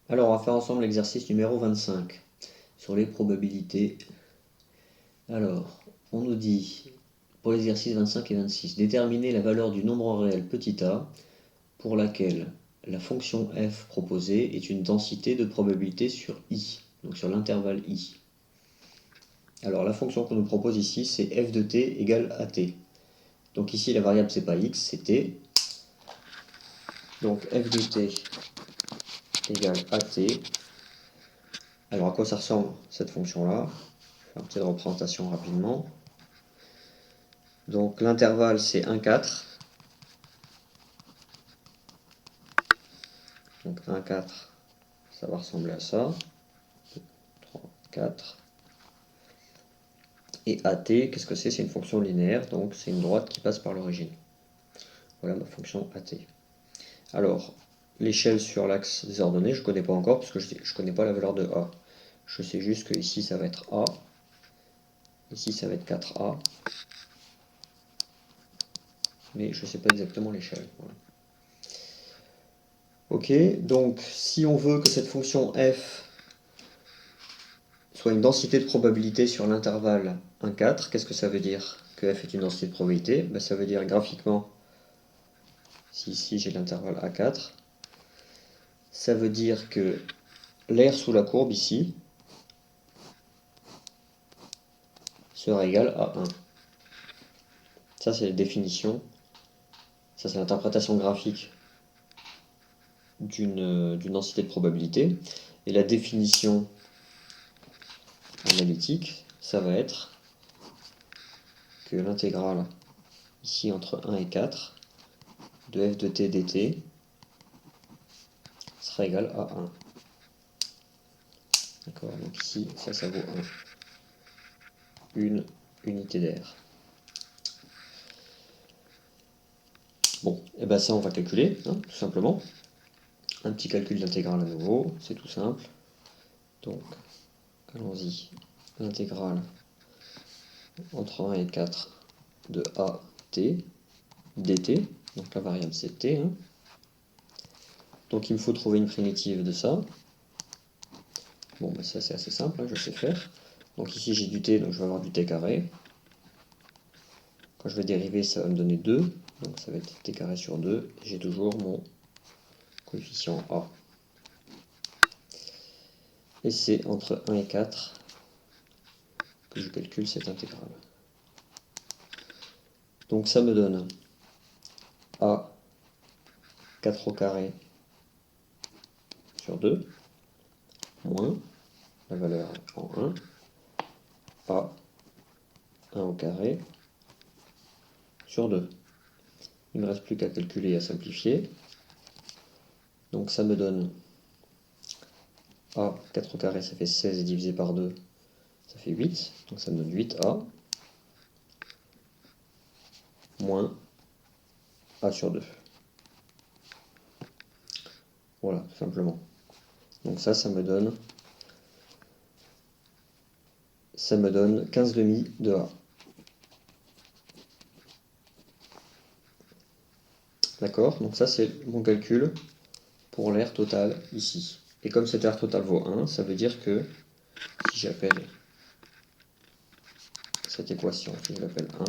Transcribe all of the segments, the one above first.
Alors, on va faire ensemble l'exercice numéro 25 sur les probabilités. Alors, on nous dit, pour l'exercice 25 et 26, déterminer la valeur du nombre réel petit a pour laquelle la fonction f proposée est une densité de probabilité sur i, donc sur l'intervalle i. Alors, la fonction qu'on nous propose ici, c'est f de t égale at. Donc ici, la variable, c'est pas x, c'est t. Donc f de t égale at. Alors, à quoi ça ressemble cette fonction-là? Je vais faire une petite représentation rapidement. Donc l'intervalle c'est 1, 4. Donc 1, 4, ça va ressembler à ça. 2, 3, 4. Et AT, qu'est-ce que c'est? C'est une fonction linéaire, donc c'est une droite qui passe par l'origine. Voilà ma fonction AT. Alors, l'échelle sur l'axe des ordonnées, je ne connais pas encore parce que je ne connais pas la valeur de A. Je sais juste que ici ça va être A. Ici ça va être 4A. Mais je ne sais pas exactement l'échelle. Voilà. Ok, donc si on veut que cette fonction f soit une densité de probabilité sur l'intervalle 1, 4, qu'est-ce que ça veut dire que f est une densité de probabilité? Ben, ça veut dire graphiquement, si ici j'ai l'intervalle A4, ça veut dire que l'air sous la courbe ici sera égal à 1. Ça c'est la définition, ça c'est l'interprétation graphique d'une densité de probabilité. Et la définition analytique, ça va être que l'intégrale ici entre 1 et 4 de f de t dt sera égale à 1. D'accord, donc ici, ça vaut 1. Une unité d'air. Bon, et bien ça on va calculer, hein, tout simplement. Un petit calcul d'intégrale à nouveau, c'est tout simple. Donc, allons-y. L'intégrale entre 1 et 4 de AT dt, donc la variable c'est t. Hein. Donc il me faut trouver une primitive de ça. Bon, ben ça c'est assez simple, hein, je sais faire. Donc ici j'ai du t, donc je vais avoir du t carré. Quand je vais dériver, ça va me donner 2, donc ça va être t carré sur 2. J'ai toujours mon coefficient A. Et c'est entre 1 et 4 que je calcule cette intégrale. Donc ça me donne A 4 au carré sur 2, moins la valeur en 1, A 1 au carré sur 2. Il ne me reste plus qu'à calculer et à simplifier. Donc ça me donne A 4 au carré, ça fait 16 divisé par 2, ça fait 8. Donc ça me donne 8A moins A sur 2. Voilà, tout simplement. Donc ça me donne 15 demi de A. D'accord? Donc ça c'est mon calcul pour l'air total ici. Et comme cet air total vaut 1, ça veut dire que si j'appelle cette équation, si je l'appelle 1,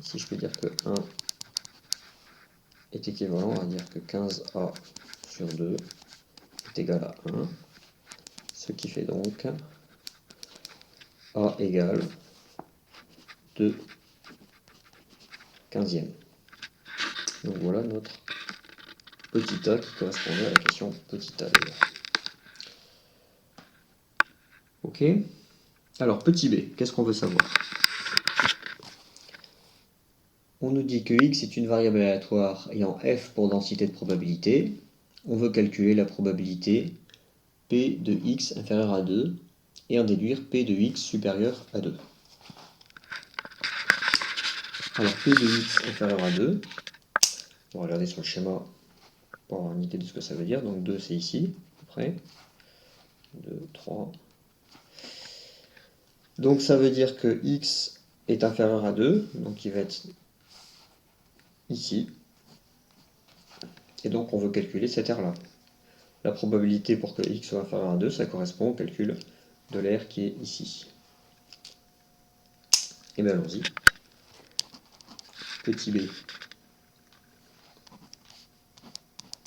ici je peux dire que 1 est équivalent à dire que 15A sur 2 est égal à 1, ce qui fait donc A égale 2 quinzièmes. Donc voilà notre petit a qui correspondait à la question petit a d'ailleurs. Ok. Alors petit b, qu'est-ce qu'on veut savoir? On nous dit que x est une variable aléatoire ayant f pour densité de probabilité. On veut calculer la probabilité p de x inférieur à 2 et en déduire p de x supérieur à 2. Alors p de x inférieur à 2, on va regarder sur le schéma pour avoir une idée de ce que ça veut dire. Donc 2 c'est ici, à peu près. 2, 3. Donc ça veut dire que x est inférieur à 2, donc il va être ici. Et donc on veut calculer cet air-là. la probabilité pour que x soit inférieur à 2, ça correspond au calcul de l'air qui est ici. Et bien allons-y. Petit b,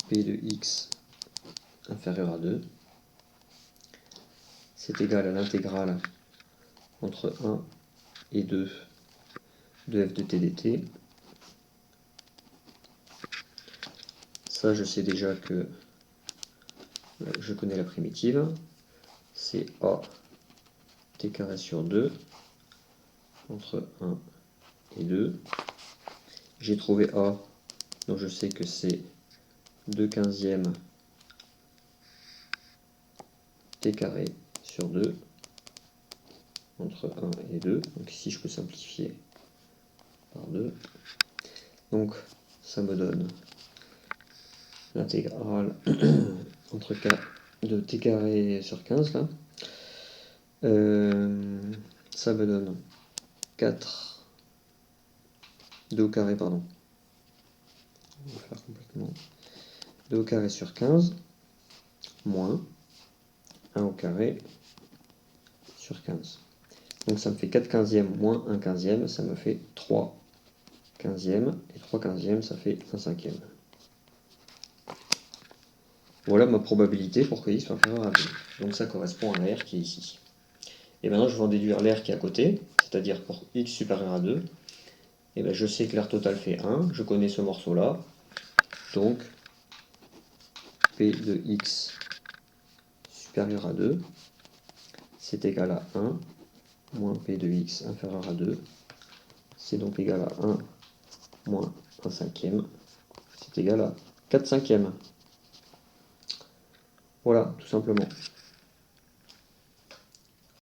p de x inférieur à 2, c'est égal à l'intégrale entre 1 et 2 de f de t dt. Ça, je sais déjà que je connais la primitive. C'est a t carré sur 2 entre 1 et 2. J'ai trouvé a, donc je sais que c'est 2/15 t carré sur 2 entre 1 et 2. Donc ici, je peux simplifier par 2. Donc, ça me donne l'intégrale entre k de t carré sur 15 là. Ça me donne 4 2 au carré, pardon. On va faire complètement 2 au carré sur 15 moins 1 au carré sur 15. Donc ça me fait 4/15 moins 1/15, ça me fait 3/15, et 3/15 ça fait 1/5. Voilà ma probabilité pour que x soit inférieur à 2. Donc ça correspond à l'air qui est ici. Et maintenant je vais en déduire l'air qui est à côté, c'est-à-dire pour x supérieur à 2, et bien je sais que l'air total fait 1, je connais ce morceau-là, donc P de x supérieur à 2, c'est égal à 1 moins P de x inférieur à 2, c'est donc égal à 1 moins 1/5, c'est égal à 4/5. Voilà, tout simplement.